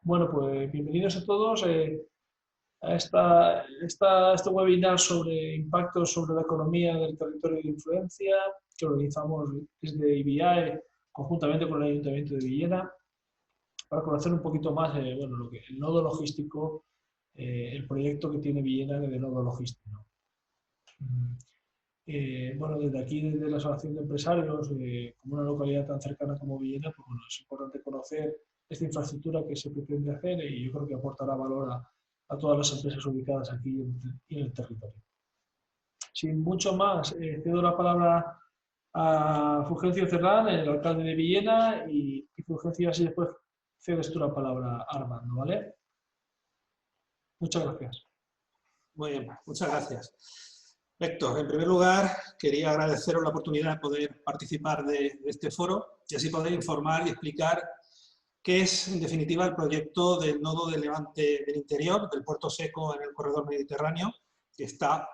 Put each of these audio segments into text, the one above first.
Bueno, pues bienvenidos a todos a este webinar sobre impactos sobre la economía del territorio de influencia que organizamos desde IBIAE conjuntamente con el Ayuntamiento de Villena para conocer un poquito más bueno, el nodo logístico, el proyecto que tiene Villena de nodo logístico. Bueno, desde aquí, desde la Asociación de Empresarios, como una localidad tan cercana como Villena, pues bueno, es importante conocer esta infraestructura que se pretende hacer y yo creo que aportará valor a todas las empresas ubicadas aquí en el territorio. Sin mucho más, cedo la palabra a Fulgencio Cerrán, el alcalde de Villena, y Fulgencio, así después cedes tú la palabra a Armando, ¿vale? Muchas gracias. Muy bien, muchas gracias. Héctor, en primer lugar, quería agradeceros la oportunidad de poder participar de este foro y así poder informar y explicar qué es, en definitiva, el proyecto del nodo de Levante del Interior, del Puerto Seco en el corredor mediterráneo, que está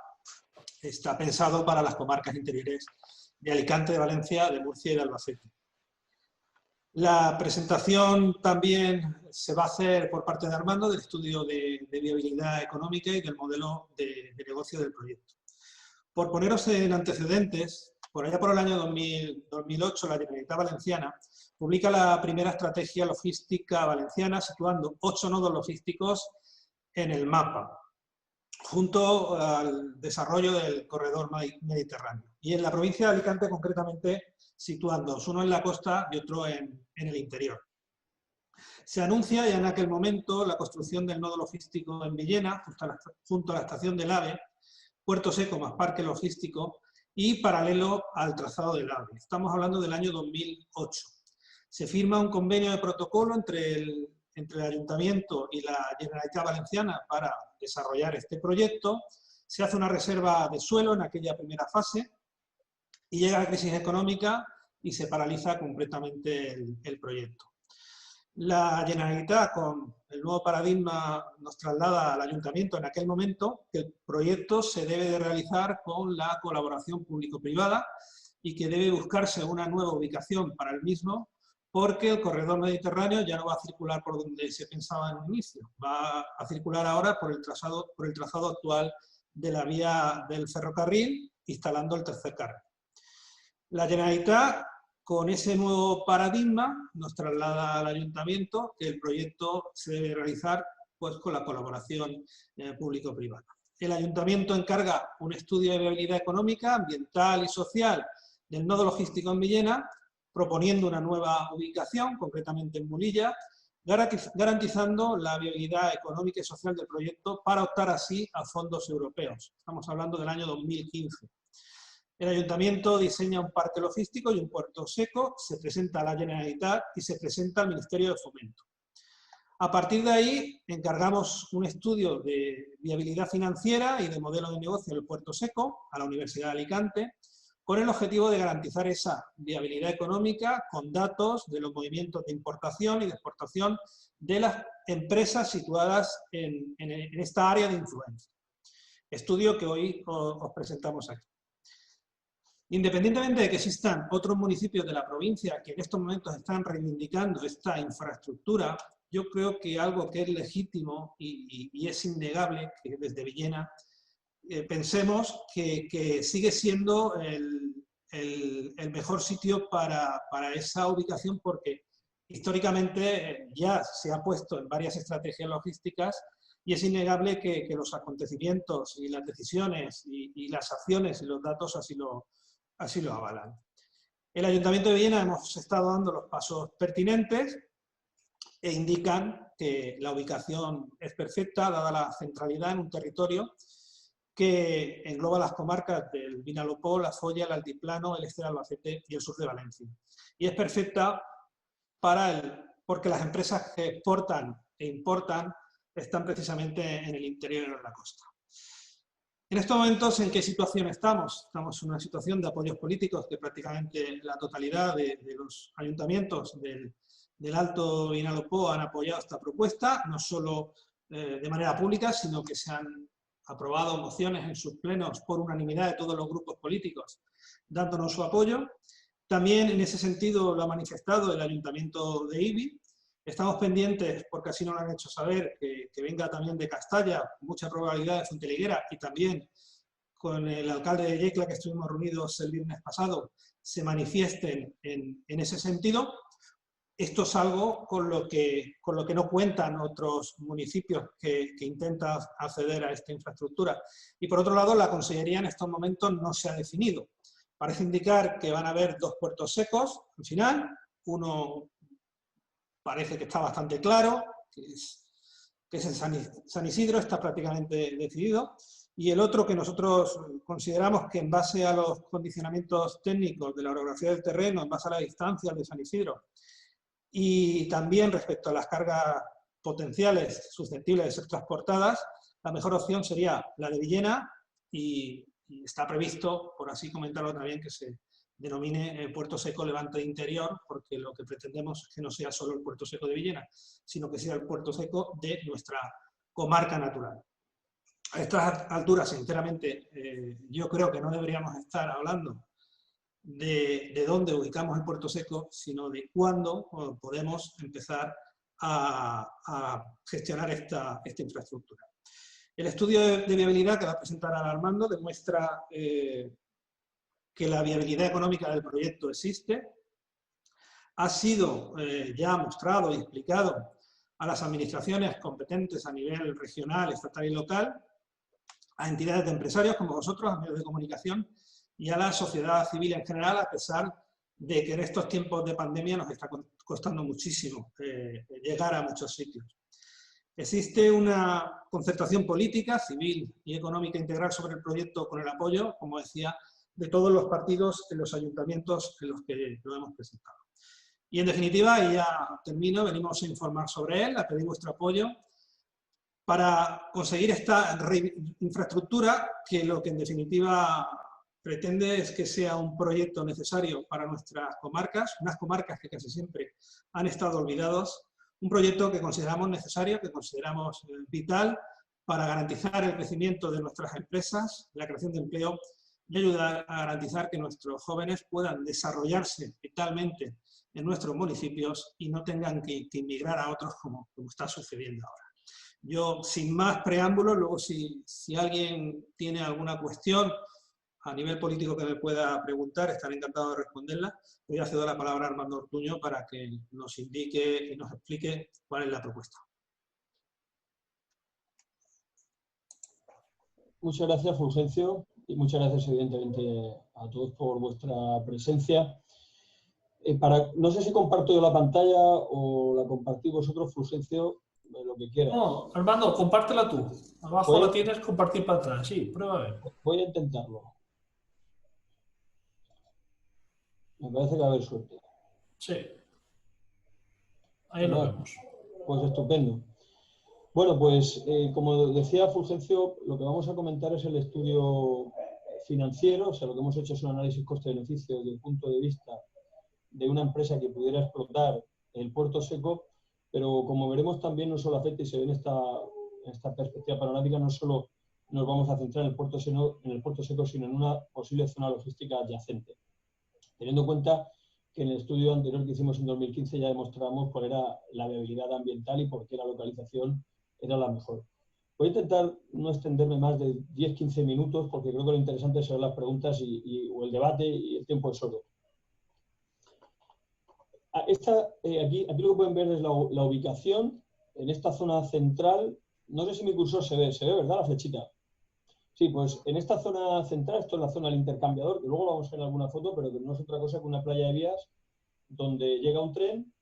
pensado para las comarcas interiores de Alicante, de Valencia, de Murcia y de Albacete. La presentación también se va a hacer por parte de Armando del estudio de viabilidad económica y del modelo de negocio del proyecto. Por poneros en antecedentes, por allá por el año 2008, la Generalitat Valenciana publica la primera estrategia logística valenciana, situando 8 nodos logísticos en el mapa, junto al desarrollo del corredor mediterráneo. Y en la provincia de Alicante, concretamente, situando uno en la costa y otro en el interior. Se anuncia ya en aquel momento la construcción del nodo logístico en Villena, junto a la estación del AVE, Puerto Seco más parque logístico y paralelo al trazado del AVE. Estamos hablando del año 2008. Se firma un convenio de protocolo entre el Ayuntamiento y la Generalitat Valenciana para desarrollar este proyecto. Se hace una reserva de suelo en aquella primera fase y llega la crisis económica y se paraliza completamente el proyecto. La Generalitat, con el nuevo paradigma, nos traslada al Ayuntamiento en aquel momento que el proyecto se debe de realizar con la colaboración público-privada y que debe buscarse una nueva ubicación para el mismo, porque el corredor mediterráneo ya no va a circular por donde se pensaba en un inicio, va a circular ahora por el trazado actual de la vía del ferrocarril, instalando el tercer carril. La Generalitat, con ese nuevo paradigma, nos traslada al Ayuntamiento que el proyecto se debe realizar pues, con la colaboración público-privada. El Ayuntamiento encarga un estudio de viabilidad económica, ambiental y social del nodo logístico en Villena, proponiendo una nueva ubicación, concretamente en Mulilla, garantizando la viabilidad económica y social del proyecto para optar así a fondos europeos. Estamos hablando del año 2015. El Ayuntamiento diseña un parque logístico y un puerto seco, se presenta a la Generalitat y se presenta al Ministerio de Fomento. A partir de ahí, encargamos un estudio de viabilidad financiera y de modelo de negocio del puerto seco a la Universidad de Alicante, con el objetivo de garantizar esa viabilidad económica con datos de los movimientos de importación y de exportación de las empresas situadas en esta área de influencia. Estudio que hoy os presentamos aquí. Independientemente de que existan otros municipios de la provincia que en estos momentos están reivindicando esta infraestructura, yo creo que algo que es legítimo y es innegable que desde Villena pensemos que sigue siendo el mejor sitio para esa ubicación, porque históricamente ya se ha puesto en varias estrategias logísticas y es innegable que los acontecimientos y las decisiones y las acciones y los datos así lo avalan. El Ayuntamiento de Villena hemos estado dando los pasos pertinentes e indican que la ubicación es perfecta, dada la centralidad en un territorio que engloba las comarcas del Vinalopó, La Folla, el Altiplano, el este de Albacete y el sur de Valencia. Y es perfecta porque las empresas que exportan e importan están precisamente en el interior de la costa. En estos momentos, ¿en qué situación estamos? Estamos en una situación de apoyos políticos que prácticamente la totalidad de los ayuntamientos del Alto Vinalopó han apoyado esta propuesta, no solo de manera pública, sino que se han aprobado mociones en sus plenos por unanimidad de todos los grupos políticos, dándonos su apoyo. También en ese sentido lo ha manifestado el Ayuntamiento de Ibi, Estamos pendientes, porque así nos lo han hecho saber, que venga también de Castalla, con mucha probabilidad de Fonteliguera, y también con el alcalde de Yecla, que estuvimos reunidos el viernes pasado, se manifiesten en ese sentido. Esto es algo con lo que no cuentan otros municipios que intentan acceder a esta infraestructura. Y por otro lado, la Consellería en estos momentos no se ha definido. Parece indicar que van a haber 2 puertos secos al final. Uno parece que está bastante claro, que es en San Isidro, está prácticamente decidido. Y el otro que nosotros consideramos que en base a los condicionamientos técnicos de la orografía del terreno, en base a la distancia de San Isidro, y también respecto a las cargas potenciales susceptibles de ser transportadas, la mejor opción sería la de Villena y está previsto, por así comentarlo también, que se denomine Puerto Seco Levante Interior, porque lo que pretendemos es que no sea solo el Puerto Seco de Villena, sino que sea el Puerto Seco de nuestra comarca natural. A estas alturas, sinceramente, yo creo que no deberíamos estar hablando de dónde ubicamos el Puerto Seco, sino de cuándo podemos empezar a gestionar esta infraestructura. El estudio de viabilidad que va a presentar Armando demuestra que la viabilidad económica del proyecto existe. Ha sido ya mostrado y explicado a las administraciones competentes a nivel regional, estatal y local, a entidades de empresarios como vosotros, a medios de comunicación, y a la sociedad civil en general, a pesar de que en estos tiempos de pandemia nos está costando muchísimo llegar a muchos sitios. Existe una concertación política, civil y económica integral sobre el proyecto con el apoyo, como decía, de todos los partidos en los ayuntamientos en los que lo hemos presentado. Y en definitiva, y ya termino, venimos a informar sobre él, a pedir vuestro apoyo para conseguir esta infraestructura que lo que en definitiva pretende es que sea un proyecto necesario para nuestras comarcas, unas comarcas que casi siempre han estado olvidados, un proyecto que consideramos necesario, que consideramos vital para garantizar el crecimiento de nuestras empresas, la creación de empleo y ayudar a garantizar que nuestros jóvenes puedan desarrollarse vitalmente en nuestros municipios y no tengan que emigrar a otros como está sucediendo ahora. Yo, sin más preámbulos, luego si alguien tiene alguna cuestión a nivel político que me pueda preguntar, estaré encantado de responderla. Voy a ceder la palabra a Armando Ortuño para que nos indique y nos explique cuál es la propuesta. Muchas gracias, Fulgencio, y muchas gracias, evidentemente, a todos por vuestra presencia. No sé si comparto yo la pantalla o la compartís vosotros, Fulgencio, lo que quieras. No, Armando, compártela tú. Abajo la tienes, compartir pantalla. Sí, prueba a ver. Voy a intentarlo. Me parece que va a haber suerte. Sí. Ahí lo vemos. Pues estupendo. Bueno, pues como decía Fulgencio, lo que vamos a comentar es el estudio financiero, o sea, lo que hemos hecho es un análisis coste-beneficio desde el punto de vista de una empresa que pudiera explotar el puerto seco, pero como veremos también no solo afecta y se ve en esta perspectiva panorámica, no solo nos vamos a centrar en el puerto seco, sino en una posible zona logística adyacente. Teniendo en cuenta que en el estudio anterior que hicimos en 2015 ya demostramos cuál era la viabilidad ambiental y por qué la localización era la mejor. Voy a intentar no extenderme más de 10-15 minutos porque creo que lo interesante son las preguntas o el debate y el tiempo es oro. Aquí lo que pueden ver es la ubicación en esta zona central. No sé si mi cursor se ve, ¿verdad? La flechita. Sí, pues en esta zona central, esto es la zona del intercambiador, que luego lo vamos a ver en alguna foto, pero que no es otra cosa que una playa de vías donde llega un tren,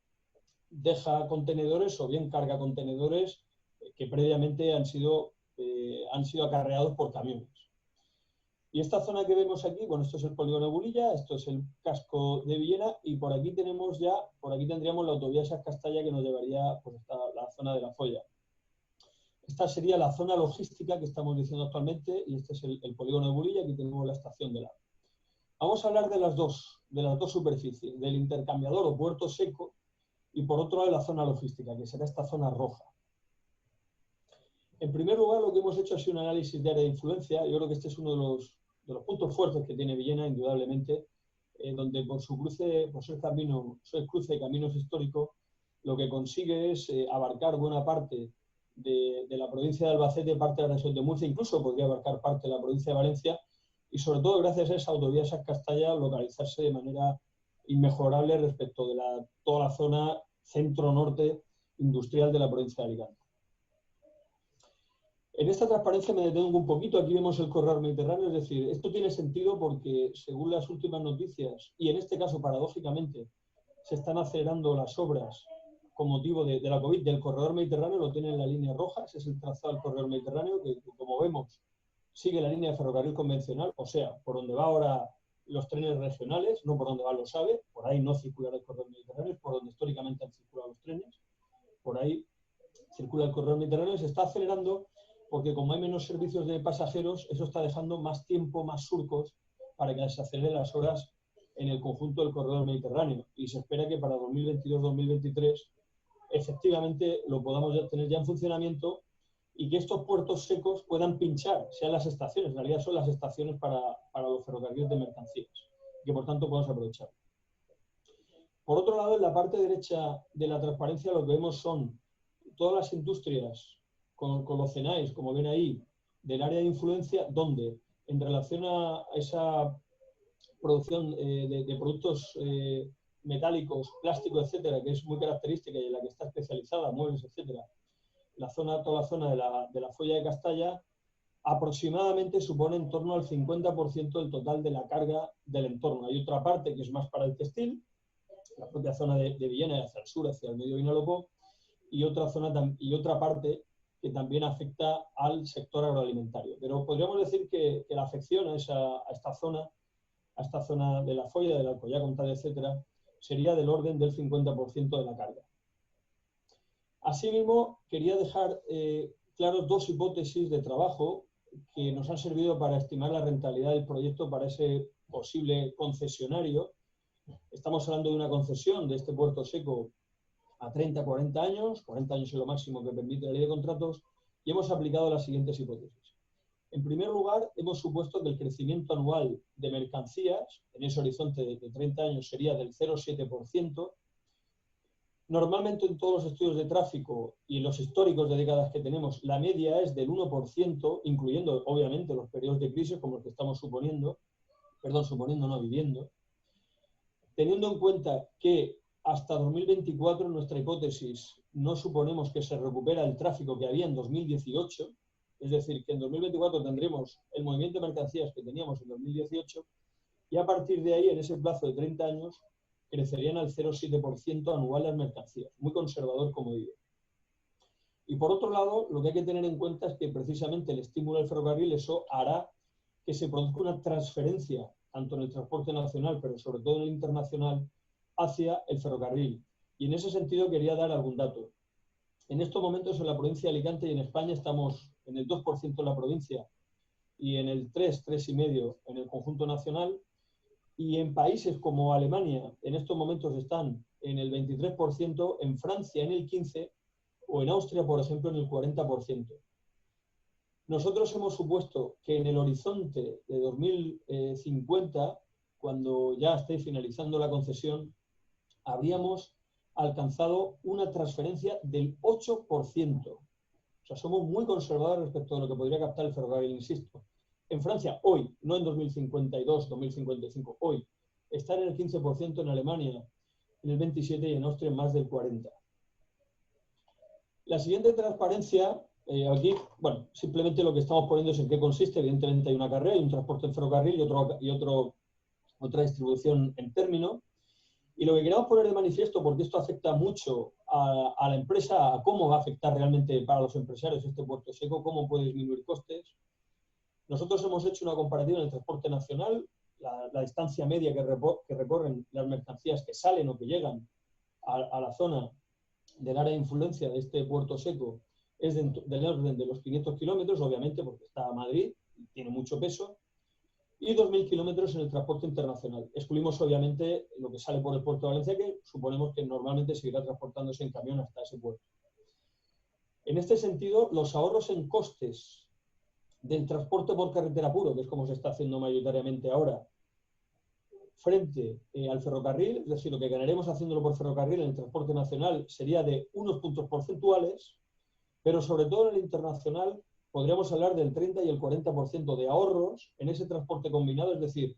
deja contenedores o bien carga contenedores que previamente han sido acarreados por camiones. Y esta zona que vemos aquí, bueno, esto es el polígono de Burilla, esto es el casco de Villena y por aquí tendríamos la autovía Sas-Castalla que nos llevaría pues, hasta la zona de La Folla. Esta sería la zona logística que estamos diciendo actualmente y este es el polígono de Burilla, aquí tenemos la estación de La. Vamos a hablar de las dos superficies, del intercambiador o puerto seco y por otro lado de la zona logística, que será esta zona roja. En primer lugar, lo que hemos hecho ha sido un análisis de área de influencia. Yo creo que este es uno de los puntos fuertes que tiene Villena, indudablemente, donde por ser cruce de caminos históricos, lo que consigue es abarcar buena parte de la provincia de Albacete, parte de la región de Murcia, incluso podría abarcar parte de la provincia de Valencia, y sobre todo gracias a esa autovía Sas-Castalla localizarse de manera inmejorable respecto de toda la zona centro-norte industrial de la provincia de Alicante. En esta transparencia me detengo un poquito. Aquí vemos el corredor mediterráneo, es decir, esto tiene sentido porque según las últimas noticias, y en este caso paradójicamente, se están acelerando las obras con motivo de la COVID del corredor mediterráneo, lo tiene en la línea roja, ese es el trazado del corredor mediterráneo, que como vemos sigue la línea de ferrocarril convencional, o sea, por donde va ahora los trenes regionales, no por donde va los AVE, por ahí no circula el corredor mediterráneo, es por donde históricamente han circulado los trenes, por ahí circula el corredor mediterráneo y se está acelerando porque como hay menos servicios de pasajeros, eso está dejando más tiempo, más surcos para que se aceleren las horas en el conjunto del corredor mediterráneo. Y se espera que para 2022-2023 efectivamente lo podamos tener ya en funcionamiento y que estos puertos secos puedan pinchar, sean las estaciones, en realidad son las estaciones para los ferrocarriles de mercancías, que por tanto podemos aprovechar. Por otro lado, en la parte derecha de la transparencia lo que vemos son todas las industrias con los CENAES, como ven ahí, del área de influencia, donde en relación a esa producción de productos metálicos, plásticos, etcétera, que es muy característica y en la que está especializada, muebles, etcétera, toda la zona de la Folla de Castalla, aproximadamente supone en torno al 50% del total de la carga del entorno. Hay otra parte que es más para el textil, la propia zona de Villena, hacia el sur, hacia el medio Vinalopó, y otra parte que también afecta al sector agroalimentario. Pero podríamos decir que la afección a esta zona de la Folla, del Alcoyá, Comtal, etcétera, sería del orden del 50% de la carga. Asimismo, quería dejar claros dos hipótesis de trabajo que nos han servido para estimar la rentabilidad del proyecto para ese posible concesionario. Estamos hablando de una concesión de este puerto seco a 30, 40 años es lo máximo que permite la ley de contratos, y hemos aplicado las siguientes hipótesis. En primer lugar, hemos supuesto que el crecimiento anual de mercancías en ese horizonte de 30 años sería del 0,7%. Normalmente en todos los estudios de tráfico y en los históricos de décadas que tenemos, la media es del 1%, incluyendo obviamente los periodos de crisis como los que estamos viviendo. Teniendo en cuenta que hasta 2024, en nuestra hipótesis, no suponemos que se recupera el tráfico que había en 2018, es decir, que en 2024 tendremos el movimiento de mercancías que teníamos en 2018, y a partir de ahí, en ese plazo de 30 años, crecerían al 0,7% anual las mercancías. Muy conservador, como digo. Y por otro lado, lo que hay que tener en cuenta es que precisamente el estímulo del ferrocarril, eso hará que se produzca una transferencia, tanto en el transporte nacional, pero sobre todo en el internacional, hacia el ferrocarril. Y en ese sentido quería dar algún dato. En estos momentos en la provincia de Alicante y en España estamos en el 2% en la provincia y en el 3,5% en el conjunto nacional. Y en países como Alemania en estos momentos están en el 23%, en Francia en el 15% o en Austria, por ejemplo, en el 40%. Nosotros hemos supuesto que en el horizonte de 2050, cuando ya esté finalizando la concesión, habríamos alcanzado una transferencia del 8%. O sea, somos muy conservadores respecto a lo que podría captar el ferrocarril, insisto. En Francia, hoy, no en 2052, 2055, hoy, está en el 15%, en Alemania en el 27% y en Austria en más del 40%. La siguiente transparencia, aquí, bueno, simplemente lo que estamos poniendo es en qué consiste. Evidentemente hay una carrera, hay un transporte en ferrocarril y otra distribución en término. Y lo que queremos poner de manifiesto, porque esto afecta mucho a la empresa, a cómo va a afectar realmente para los empresarios este puerto seco, cómo puede disminuir costes. Nosotros hemos hecho una comparativa en el transporte nacional, la distancia media que recorren las mercancías que salen o que llegan a la zona del área de influencia de este puerto seco es del orden de los 500 kilómetros, obviamente porque está a Madrid y tiene mucho peso, y 2.000 kilómetros en el transporte internacional. Excluimos obviamente lo que sale por el puerto de Valencia, que suponemos que normalmente seguirá transportándose en camión hasta ese puerto. En este sentido, los ahorros en costes del transporte por carretera puro, que es como se está haciendo mayoritariamente ahora, frente al ferrocarril, es decir, lo que ganaremos haciéndolo por ferrocarril en el transporte nacional sería de unos puntos porcentuales, pero sobre todo en el internacional podríamos hablar del 30 y el 40% de ahorros en ese transporte combinado, es decir,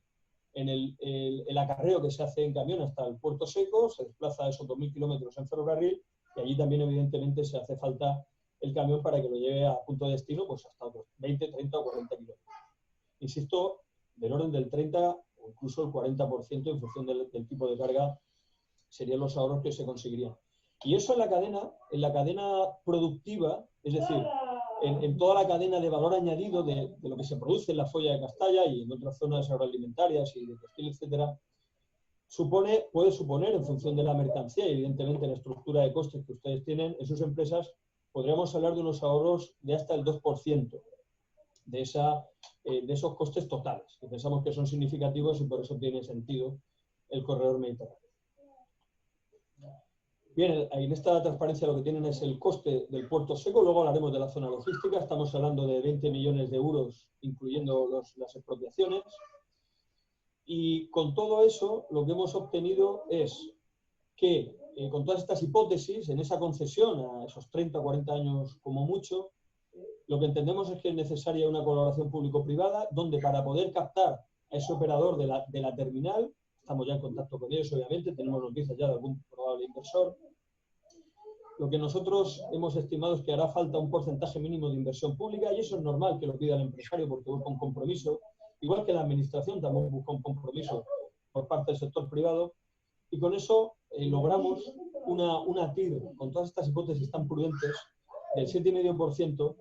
en el acarreo que se hace en camión hasta el puerto seco, se desplaza esos 2.000 kilómetros en ferrocarril y allí también evidentemente se hace falta el camión para que lo lleve a punto de destino pues hasta otros 20, 30 o 40 kilómetros. Insisto, del orden del 30 o incluso el 40% en función del tipo de carga serían los ahorros que se conseguirían. Y eso en la cadena productiva, es decir, en toda la cadena de valor añadido de lo que se produce en la Folla de Castalla y en otras zonas agroalimentarias y de textil, etcétera, puede suponer, en función de la mercancía y evidentemente la estructura de costes que ustedes tienen en sus empresas, podríamos hablar de unos ahorros de hasta el 2% de esos costes totales, que pensamos que son significativos y por eso tiene sentido el corredor mediterráneo. Bien, en esta transparencia lo que tienen es el coste del puerto seco, luego hablaremos de la zona logística, estamos hablando de 20 millones de euros, incluyendo las expropiaciones, y con todo eso lo que hemos obtenido es que, con todas estas hipótesis, en esa concesión a esos 30 o 40 años como mucho, lo que entendemos es que es necesaria una colaboración público-privada, donde para poder captar a ese operador de la terminal, estamos ya en contacto con ellos, obviamente, tenemos noticias ya de algún probable inversor. Lo que nosotros hemos estimado es que hará falta un porcentaje mínimo de inversión pública, y eso es normal que lo pida el empresario porque busca un compromiso, igual que la administración también busca un compromiso por parte del sector privado, y con eso logramos una TIR, con todas estas hipótesis tan prudentes, del 7,5%,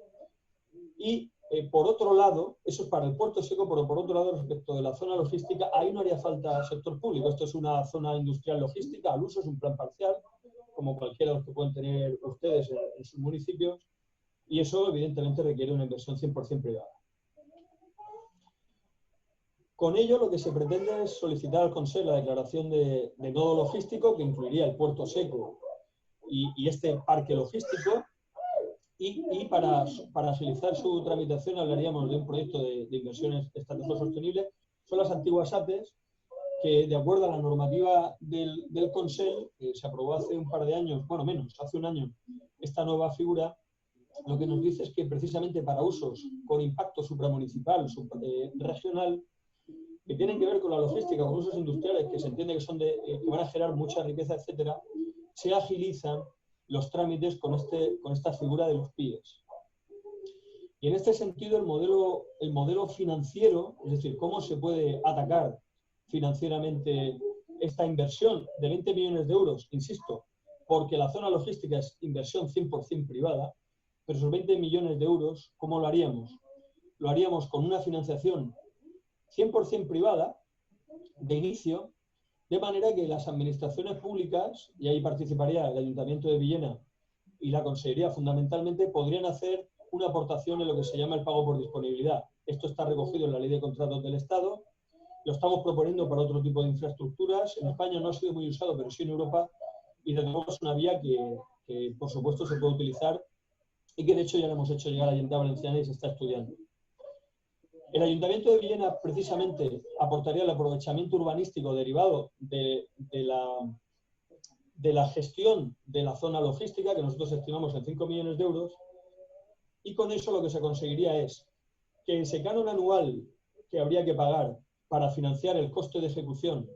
y por otro lado, eso es para el puerto seco, pero por otro lado, respecto de la zona logística, ahí no haría falta sector público. Esto es una zona industrial logística, al uso es un plan parcial, como cualquiera de los que pueden tener ustedes en sus municipios, y eso evidentemente requiere una inversión 100% privada. Con ello lo que se pretende es solicitar al Consejo la declaración de nodo logístico, que incluiría el puerto seco y este parque logístico, y para agilizar su tramitación hablaríamos de un proyecto de inversiones estratégico sostenible. Son las antiguas APEs, que de acuerdo a la normativa del Consell, que se aprobó hace un par de años, bueno menos, hace un año, esta nueva figura, lo que nos dice es que precisamente para usos con impacto supramunicipal, regional, que tienen que ver con la logística, con usos industriales que se entiende que son que van a generar mucha riqueza, etcétera, se agilizan los trámites con esta figura de los PIEs. Y en este sentido el modelo financiero, es decir, cómo se puede atacar financieramente esta inversión de 20 millones de euros, insisto, porque la zona logística es inversión 100% privada, pero esos 20 millones de euros, ¿cómo lo haríamos? Lo haríamos con una financiación 100% privada, de inicio, de manera que las administraciones públicas, y ahí participaría el Ayuntamiento de Villena y la Consellería fundamentalmente, podrían hacer una aportación en lo que se llama el pago por disponibilidad. Esto está recogido en la Ley de Contratos del Estado, lo estamos proponiendo para otro tipo de infraestructuras. En España no ha sido muy usado, pero sí en Europa, y desde luego es una vía que por supuesto se puede utilizar y que de hecho ya lo hemos hecho llegar a la Junta Valenciana y se está estudiando. El Ayuntamiento de Villena precisamente aportaría el aprovechamiento urbanístico derivado de la gestión de la zona logística, que nosotros estimamos en 5 millones de euros, y con eso lo que se conseguiría es que ese canon anual que habría que pagar para financiar el coste de ejecución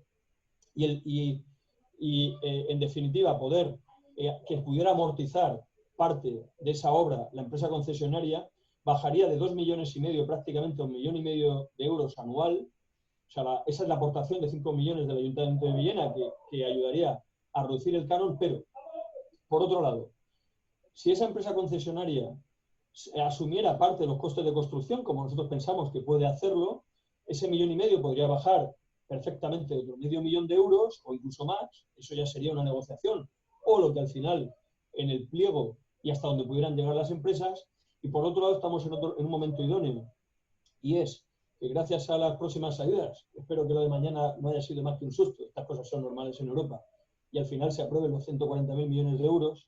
y en definitiva poder que pudiera amortizar parte de esa obra la empresa concesionaria, bajaría de 2,5 millones prácticamente a 1,5 millones de euros anual. O sea, esa es la aportación de 5 millones del Ayuntamiento de Villena que ayudaría a reducir el canon, pero, por otro lado, si esa empresa concesionaria asumiera parte de los costes de construcción, como nosotros pensamos que puede hacerlo, ese 1,5 millones podría bajar perfectamente otro 0,5 millón de euros o incluso más. Eso ya sería una negociación, o lo que al final, en el pliego y hasta donde pudieran llegar las empresas. Y por otro lado estamos en un momento idóneo, y es que gracias a las próximas ayudas, espero que lo de mañana no haya sido más que un susto, estas cosas son normales en Europa, y al final se aprueben los 140.000 millones de euros,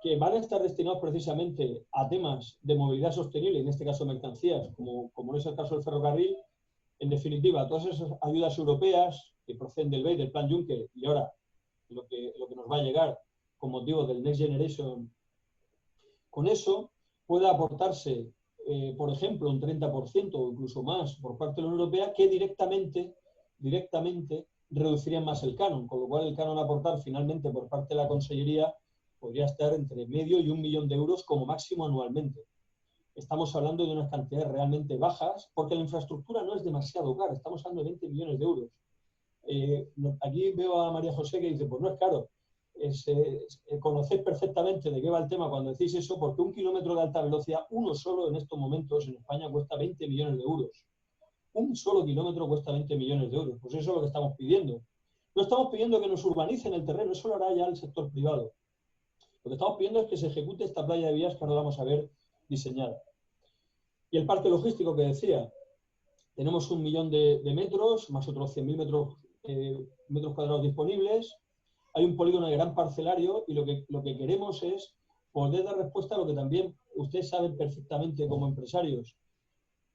que van a estar destinados precisamente a temas de movilidad sostenible, en este caso mercancías, como no es el caso del ferrocarril. En definitiva, todas esas ayudas europeas, que proceden del BEI, del Plan Juncker, y ahora lo que nos va a llegar con motivo del Next Generation, con eso pueda aportarse, por ejemplo, un 30% o incluso más por parte de la Unión Europea, que directamente reducirían más el canon, con lo cual el canon a aportar finalmente por parte de la Consellería podría estar entre medio y 1 millón de euros como máximo anualmente. Estamos hablando de unas cantidades realmente bajas, porque la infraestructura no es demasiado cara, estamos hablando de 20 millones de euros. Aquí veo a María José que dice, pues no es caro. Conocéis perfectamente de qué va el tema cuando decís eso, porque 1 kilómetro de alta velocidad, uno solo en estos momentos en España cuesta 20 millones de euros. Un solo kilómetro cuesta 20 millones de euros. Pues eso es lo que estamos pidiendo. No estamos pidiendo que nos urbanicen el terreno, eso lo hará ya el sector privado. Lo que estamos pidiendo es que se ejecute esta playa de vías que ahora vamos a ver diseñada. Y el parque logístico que decía, tenemos 1 millón de metros, más otros 100.000 metros cuadrados disponibles. Hay un polígono de gran parcelario y lo que queremos es poder dar respuesta a lo que también ustedes saben perfectamente como empresarios.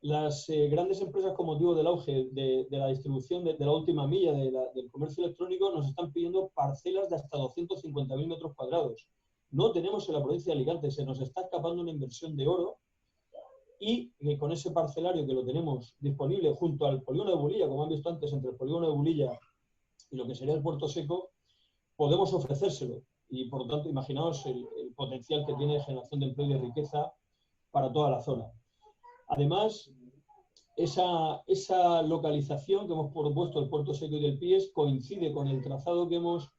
Las grandes empresas, con motivo del auge de la distribución de la última milla del comercio electrónico, nos están pidiendo parcelas de hasta 250.000 metros cuadrados. No tenemos en la provincia de Alicante, se nos está escapando una inversión de oro, y con ese parcelario que lo tenemos disponible junto al polígono de Bulilla, como han visto antes, entre el polígono de Bulilla y lo que sería el Puerto Seco, podemos ofrecérselo. Y por lo tanto, imaginaos el potencial que tiene de generación de empleo y de riqueza para toda la zona. Además, esa localización que hemos propuesto del Puerto Seco y del Pies coincide con el trazado que hemos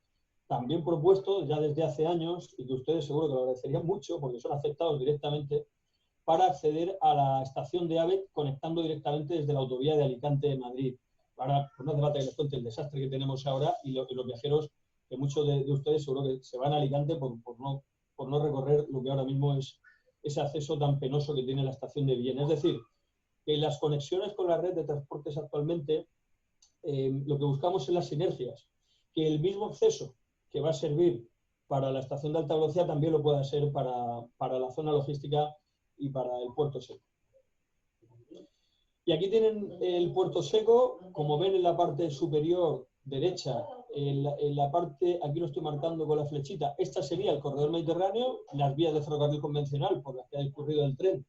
también propuesto ya desde hace años, y que ustedes seguro que lo agradecerían mucho porque son afectados directamente, para acceder a la estación de AVE conectando directamente desde la autovía de Alicante a Madrid. Ahora, pues no hace falta que les cuente el desastre que tenemos ahora y los viajeros, que muchos de ustedes seguro que se van a Alicante por no recorrer lo que ahora mismo es ese acceso tan penoso que tiene la estación de Villena. Es decir, que las conexiones con la red de transportes actualmente, lo que buscamos es las sinergias, que el mismo acceso que va a servir para la estación de alta velocidad también lo pueda ser para la zona logística y para el Puerto Seco. Y aquí tienen el Puerto Seco, como ven en la parte superior derecha, en la parte, aquí lo estoy marcando con la flechita, esta sería el corredor mediterráneo, las vías de ferrocarril convencional por las que ha discurrido el tren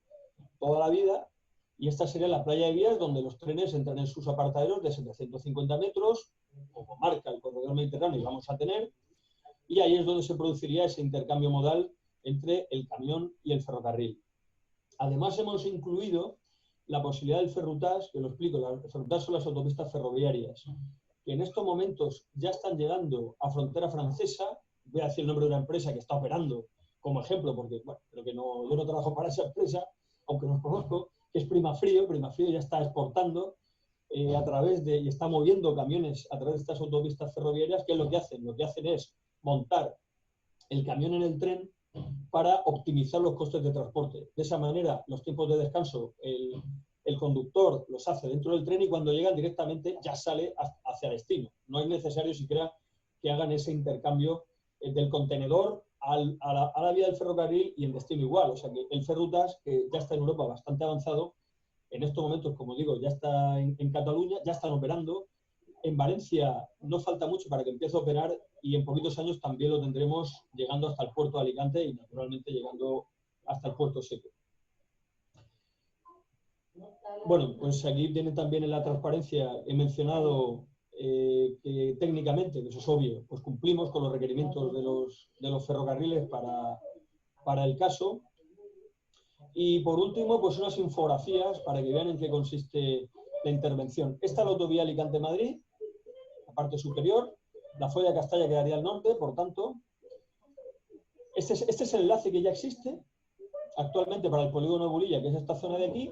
toda la vida, y esta sería la playa de vías donde los trenes entran en sus apartaderos de 750 metros, como marca el corredor mediterráneo y vamos a tener, y ahí es donde se produciría ese intercambio modal entre el camión y el ferrocarril. Además hemos incluido la posibilidad del ferrutas, que lo explico, las ferrutas son las autopistas ferroviarias, que en estos momentos ya están llegando a frontera francesa. Voy a decir el nombre de una empresa que está operando como ejemplo, porque bueno, pero que no, yo no trabajo para esa empresa, aunque nos conozco, que es Primafrío. Primafrío ya está exportando a través de, y está moviendo camiones a través de estas autopistas ferroviarias. ¿Qué es lo que hacen? Lo que hacen es montar el camión en el tren para optimizar los costes de transporte. De esa manera, los tiempos de descanso, el conductor los hace dentro del tren y cuando llegan directamente ya sale hacia destino. No es necesario siquiera que hagan ese intercambio del contenedor a la vía del ferrocarril y en destino igual. O sea que el Ferrutas, que ya está en Europa bastante avanzado, en estos momentos, como digo, ya está en Cataluña, ya están operando. En Valencia no falta mucho para que empiece a operar y en poquitos años también lo tendremos llegando hasta el puerto de Alicante y naturalmente llegando hasta el Puerto Seco. Bueno, pues aquí tienen también en la transparencia, he mencionado que técnicamente, eso es obvio, pues cumplimos con los requerimientos de los ferrocarriles para el caso. Y por último, pues unas infografías para que vean en qué consiste la intervención. Esta es la autovía Alicante-Madrid, la parte superior. La Folla de Castalla quedaría al norte, por tanto. Este es el enlace que ya existe actualmente para el polígono de Bulilla, que es esta zona de aquí.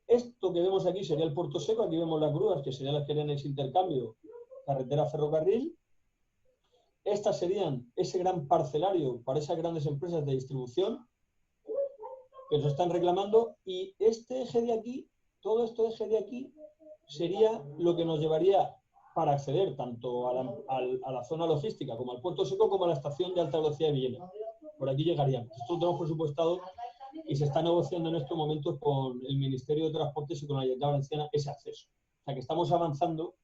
Esto que vemos aquí sería el Puerto Seco. Aquí vemos las grúas, que serían las que harían ese intercambio carretera-ferrocarril. Estas serían ese gran parcelario para esas grandes empresas de distribución que nos están reclamando. Y este eje de aquí, todo este eje de aquí, sería lo que nos llevaría para acceder tanto a la zona logística como al Puerto Seco como a la estación de alta velocidad de Villena. Por aquí llegaríamos. Esto lo tenemos presupuestado y se está negociando en estos momentos con el Ministerio de Transportes y con la Generalitat Valenciana ese acceso. O sea que estamos avanzando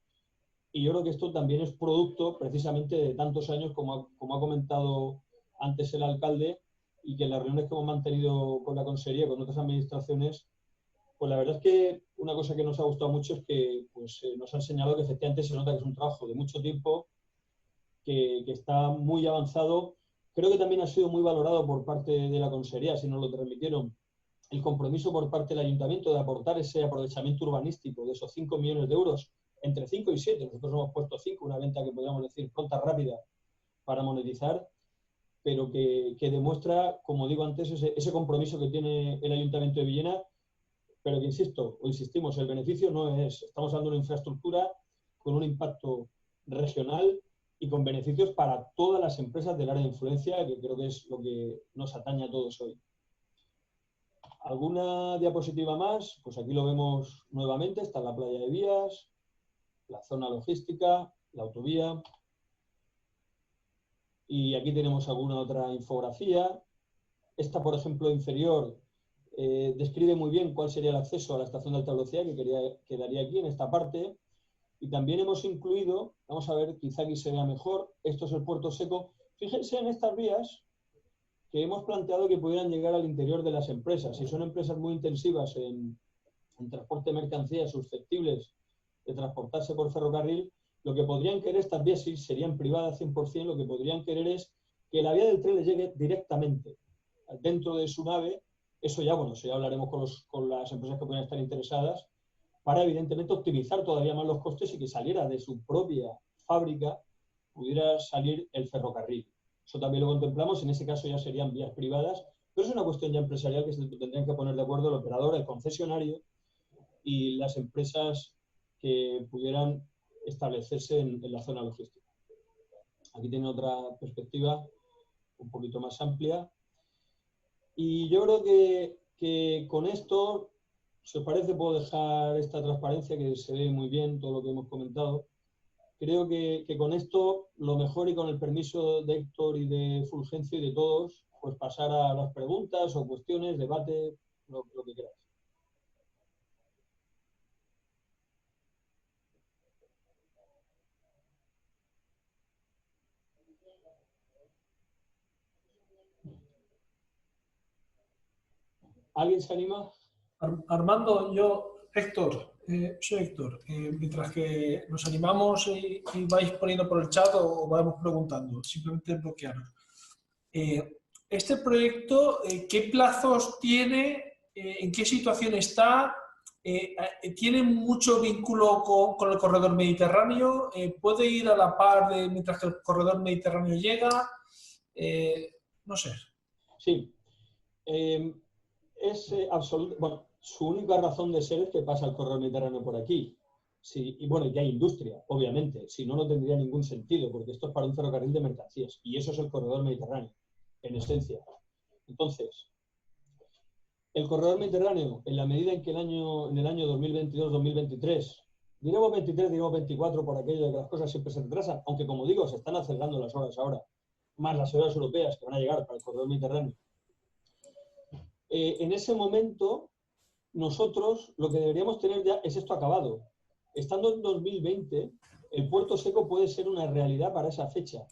Y yo creo que esto también es producto precisamente de tantos años, como ha comentado antes el alcalde, y que en las reuniones que hemos mantenido con la Consejería, con otras administraciones, pues la verdad es que una cosa que nos ha gustado mucho es que pues, nos han señalado que efectivamente se nota que es un trabajo de mucho tiempo, que está muy avanzado. Creo que también ha sido muy valorado por parte de la Consejería, si nos lo transmitieron, el compromiso por parte del Ayuntamiento de aportar ese aprovechamiento urbanístico de esos 5 millones de euros, entre 5 y 7, nosotros hemos puesto 5, una venta que podríamos decir pronta, rápida, para monetizar, pero que demuestra, como digo antes, ese compromiso que tiene el Ayuntamiento de Villena, pero que insistimos, el beneficio no es, estamos hablando de una infraestructura con un impacto regional y con beneficios para todas las empresas del área de influencia, que creo que es lo que nos atañe a todos hoy. ¿Alguna diapositiva más? Pues aquí lo vemos nuevamente, está la playa de Vías, la zona logística, la autovía. Y aquí tenemos alguna otra infografía. Esta, por ejemplo, inferior, describe muy bien cuál sería el acceso a la estación de alta velocidad, que quedaría aquí en esta parte. Y también hemos incluido, vamos a ver, quizá aquí se vea mejor, esto es el puerto seco. Fíjense en estas vías que hemos planteado que pudieran llegar al interior de las empresas. Si son empresas muy intensivas en transporte de mercancías susceptibles de transportarse por ferrocarril, lo que podrían querer estas vías, si serían privadas 100%, lo que podrían querer es que la vía del tren les llegue directamente dentro de su nave. Eso ya, bueno, eso ya hablaremos con las empresas que puedan estar interesadas, para evidentemente optimizar todavía más los costes y que saliera de su propia fábrica, pudiera salir el ferrocarril. Eso también lo contemplamos, en ese caso ya serían vías privadas, pero es una cuestión ya empresarial que se tendrían que poner de acuerdo el operador, el concesionario y las empresas que pudieran establecerse en la zona logística. Aquí tiene otra perspectiva un poquito más amplia. Y yo creo que con esto, si os parece, puedo dejar esta transparencia que se ve muy bien todo lo que hemos comentado. Creo que con esto, lo mejor, y con el permiso de Héctor y de Fulgencio y de todos, pues pasar a las preguntas o cuestiones, debate, lo que queráis. ¿Alguien se anima? Armando, soy Héctor. Mientras que nos animamos y vais poniendo por el chat o vamos preguntando, simplemente bloquearos. Este proyecto, ¿qué plazos tiene? ¿En qué situación está? ¿Tiene mucho vínculo con el corredor mediterráneo? ¿Puede ir a la par mientras que el corredor mediterráneo llega? No sé. Sí. Es absoluto. Bueno, su única razón de ser es que pasa el corredor mediterráneo por aquí. Sí, y bueno, y que hay industria, obviamente. Si no, no tendría ningún sentido, porque esto es para un ferrocarril de mercancías. Y eso es el corredor mediterráneo, en esencia. Entonces, el corredor mediterráneo, en la medida en que en el año 2022-2023, diremos 23, diremos 24, por aquello de que las cosas siempre se retrasan, aunque, como digo, se están acelerando las horas ahora, más las horas europeas que van a llegar para el corredor mediterráneo. En ese momento, nosotros lo que deberíamos tener ya es esto acabado. Estando en 2020, el puerto seco puede ser una realidad para esa fecha.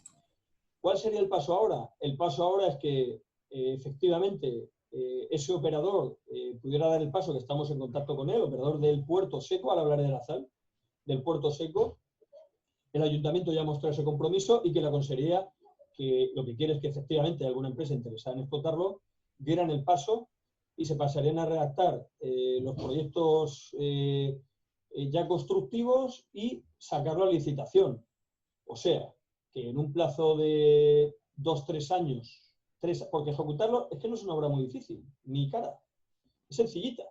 ¿Cuál sería el paso ahora? El paso ahora es que efectivamente ese operador pudiera dar el paso, que estamos en contacto con él, operador del puerto seco, al hablar de la SAL, del puerto seco. El ayuntamiento ya mostró ese compromiso y que la consejería, que lo que quiere es que efectivamente alguna empresa interesada en explotarlo, dieran el paso y se pasarían a redactar los proyectos ya constructivos y sacarlo a licitación. O sea, que en un plazo de 2-3 años, porque ejecutarlo es que no es una obra muy difícil, ni cara, es sencillita.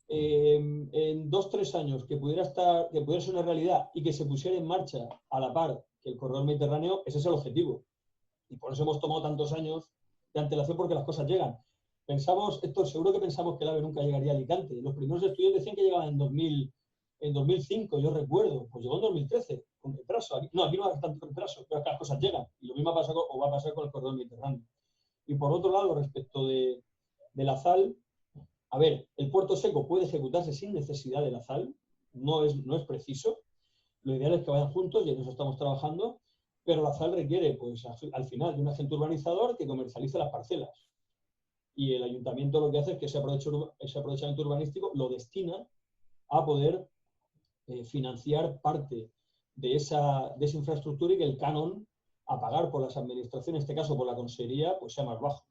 En 2-3 años que pudiera ser una realidad y que se pusiera en marcha a la par que el corredor mediterráneo, ese es el objetivo. Y por eso hemos tomado tantos años de antelación, porque las cosas llegan. Héctor, seguro que pensamos que el AVE nunca llegaría a Alicante. Los primeros estudios decían que llegaba en 2005, yo recuerdo. Pues llegó en 2013, con retraso. Aquí no va a haber tanto retraso, pero es que las cosas llegan. Y lo mismo va a pasar con el corredor mediterráneo. Y por otro lado, respecto de la ZAL, a ver, el puerto seco puede ejecutarse sin necesidad de la ZAL, no es preciso. Lo ideal es que vayan juntos y en eso estamos trabajando, pero la ZAL requiere, pues, al final, de un agente urbanizador que comercialice las parcelas. Y el ayuntamiento lo que hace es que ese aprovechamiento urbanístico lo destina a poder financiar parte de esa infraestructura y que el canon a pagar por las administraciones, en este caso por la consejería, pues sea más bajo.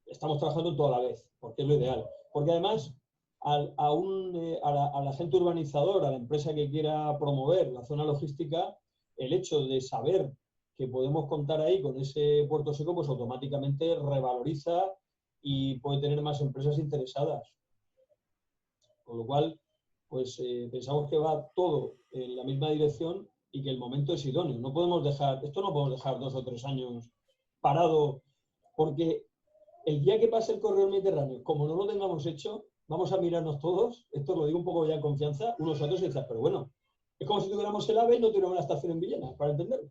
Estamos trabajando toda la vez, porque es lo ideal. Porque además, al agente urbanizador, a la empresa que quiera promover la zona logística, el hecho de saber que podemos contar ahí con ese puerto seco, pues automáticamente revaloriza y puede tener más empresas interesadas. Con lo cual, pues pensamos que va todo en la misma dirección y que el momento es idóneo. No podemos dejar 2 o 3 años parado, porque el día que pase el corredor mediterráneo, como no lo tengamos hecho, vamos a mirarnos todos, esto lo digo un poco ya en confianza, unos a otros y decir, pero bueno, es como si tuviéramos el AVE y no tuviéramos la estación en Villena, para entenderlo.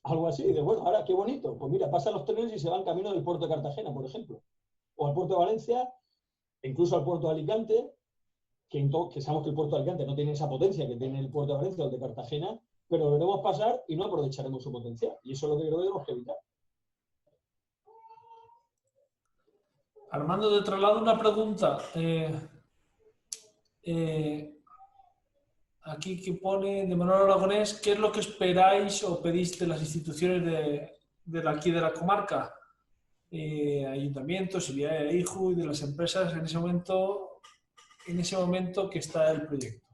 Algo así, de bueno, ahora qué bonito, pues mira, pasan los trenes y se van camino del puerto de Cartagena, por ejemplo, o al puerto de Valencia, e incluso al puerto de Alicante, que sabemos que el puerto de Alicante no tiene esa potencia que tiene el puerto de Valencia o el de Cartagena, pero lo veremos pasar y no aprovecharemos su potencial. Y eso es lo que creo que tenemos que evitar. Armando, te traslado una pregunta. Aquí que pone de Manuel Aragonés, ¿qué es lo que esperáis o pedís de las instituciones de aquí de la comarca? Ayuntamientos, IBIAE, IJU y de las empresas en ese momento que está el proyecto.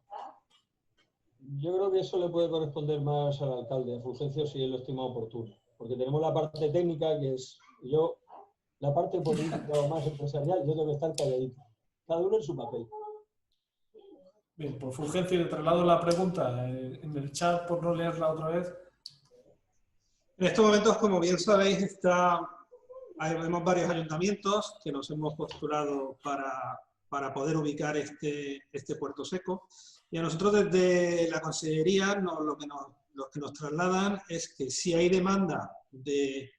Yo creo que eso le puede corresponder más al alcalde, a Fulgencio, si él lo estima oportuno. Porque tenemos la parte técnica, que es la parte política o más empresarial, yo tengo que estar calladito. Cada uno en su papel. Bien, por Fulgencio, le traslado la pregunta en el chat por no leerla otra vez. En estos momentos, como bien sabéis, vemos varios ayuntamientos que nos hemos postulado para poder ubicar este puerto seco. Y a nosotros desde la Consellería lo que nos trasladan es que si hay demanda de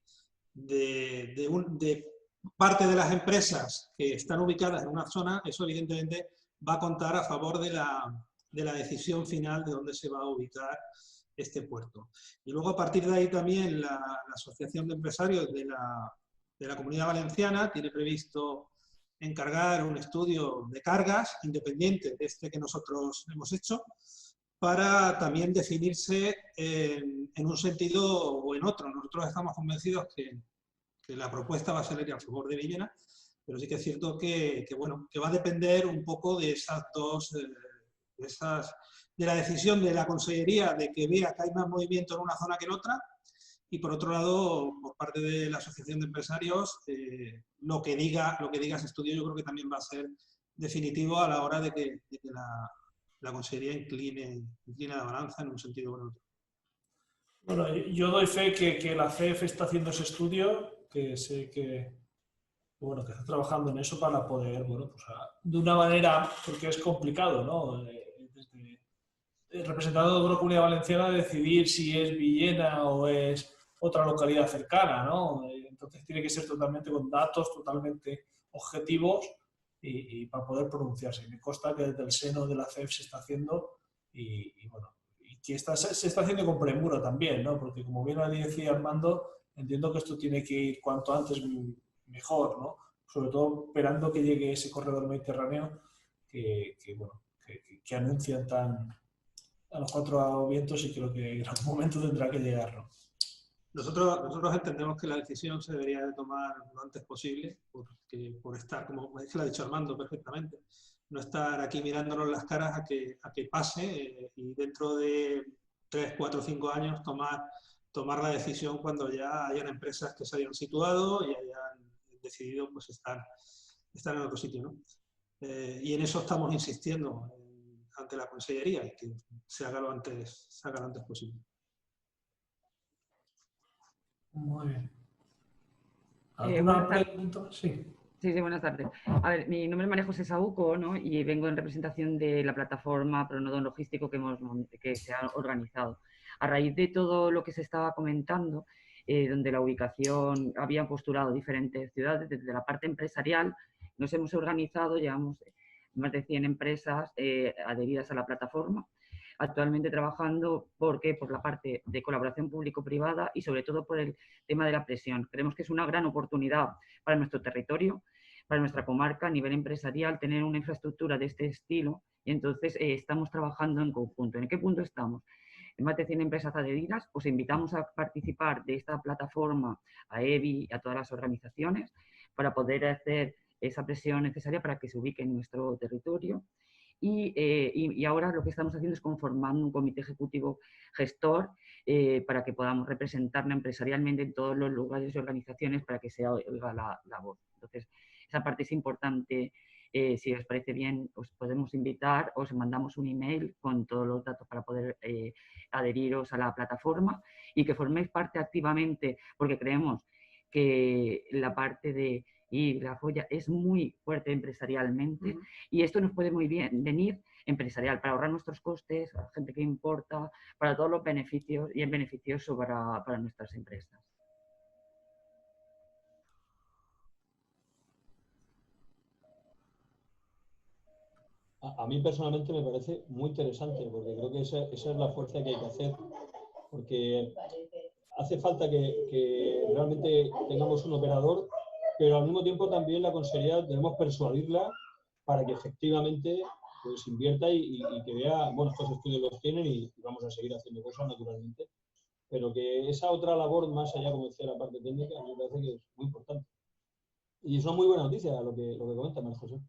parte de las empresas que están ubicadas en una zona, eso evidentemente va a contar a favor de la decisión final de dónde se va a ubicar este puerto. Y luego a partir de ahí también la Asociación de Empresarios de la Comunidad Valenciana tiene previsto encargar un estudio de cargas independiente de este que nosotros hemos hecho, para también definirse en un sentido o en otro. Nosotros estamos convencidos que la propuesta va a salir a favor de Villena, pero sí que es cierto que va a depender un poco de esas dos, de la decisión de la Consellería de que vea que hay más movimiento en una zona que en otra, y por otro lado, por parte de la Asociación de Empresarios, lo que diga ese estudio yo creo que también va a ser definitivo a la hora de que la Consellería incline la balanza en un sentido o en otro. Bueno, yo doy fe que la CEF está haciendo ese estudio, que sé que está trabajando en eso para poder, de una manera, porque es complicado, ¿no? Representando de una Comunidad Valenciana decidir si es Villena o es otra localidad cercana, ¿no? Entonces tiene que ser totalmente con datos, totalmente objetivos y para poder pronunciarse. Me consta que desde el seno de la CEF se está haciendo y que se está haciendo con premura también, ¿no? Porque como bien decía Armando, entiendo que esto tiene que ir cuanto antes mejor, ¿no? Sobre todo esperando que llegue ese corredor mediterráneo que anuncian a los 4 vientos, y creo que en algún momento tendrá que llegar, ¿no? Nosotros entendemos que la decisión se debería de tomar lo antes posible, por estar, como es que lo ha dicho Armando perfectamente, no estar aquí mirándonos las caras a que pase y dentro de 3, 4, 5 años tomar la decisión cuando ya hayan empresas que se hayan situado y hayan decidido pues estar en otro sitio, ¿no? Y en eso estamos insistiendo ante la Consellería, y que se haga lo antes posible. Muy bien. ¿Alguna pregunta? Sí. Sí, buenas tardes. A ver, mi nombre es María José Saúco, ¿no? Y vengo en representación de la plataforma Pronodón Logístico que se ha organizado. A raíz de todo lo que se estaba comentando, donde la ubicación habían postulado diferentes ciudades, desde la parte empresarial nos hemos organizado, llevamos más de 100 empresas adheridas a la plataforma, actualmente trabajando por la parte de colaboración público-privada y sobre todo por el tema de la presión. Creemos que es una gran oportunidad para nuestro territorio, para nuestra comarca a nivel empresarial, tener una infraestructura de este estilo, y entonces estamos trabajando en conjunto. ¿En qué punto estamos? En más de 100 empresas adheridas, os invitamos a participar de esta plataforma, a EBI y a todas las organizaciones, para poder hacer esa presión necesaria para que se ubique en nuestro territorio. Y ahora lo que estamos haciendo es conformando un comité ejecutivo gestor para que podamos representarla empresarialmente en todos los lugares y organizaciones para que se oiga la voz. Entonces, esa parte es importante. Si os parece bien, os podemos invitar, os mandamos un email con todos los datos para poder adheriros a la plataforma y que forméis parte activamente, porque creemos que la parte de la joya es muy fuerte empresarialmente y esto nos puede muy bien venir empresarial para ahorrar nuestros costes, a la gente que importa, para todos los beneficios y es beneficioso para nuestras empresas. A mí personalmente me parece muy interesante, porque creo que esa es la fuerza que hay que hacer, porque hace falta que realmente tengamos un operador, pero al mismo tiempo también la consejería debemos persuadirla para que efectivamente pues invierta y que vea, bueno, estos estudios los tienen y vamos a seguir haciendo cosas naturalmente, pero que esa otra labor más allá, como decía, la parte técnica, a mí me parece que es muy importante. Y es una muy buena noticia lo que comenta María José.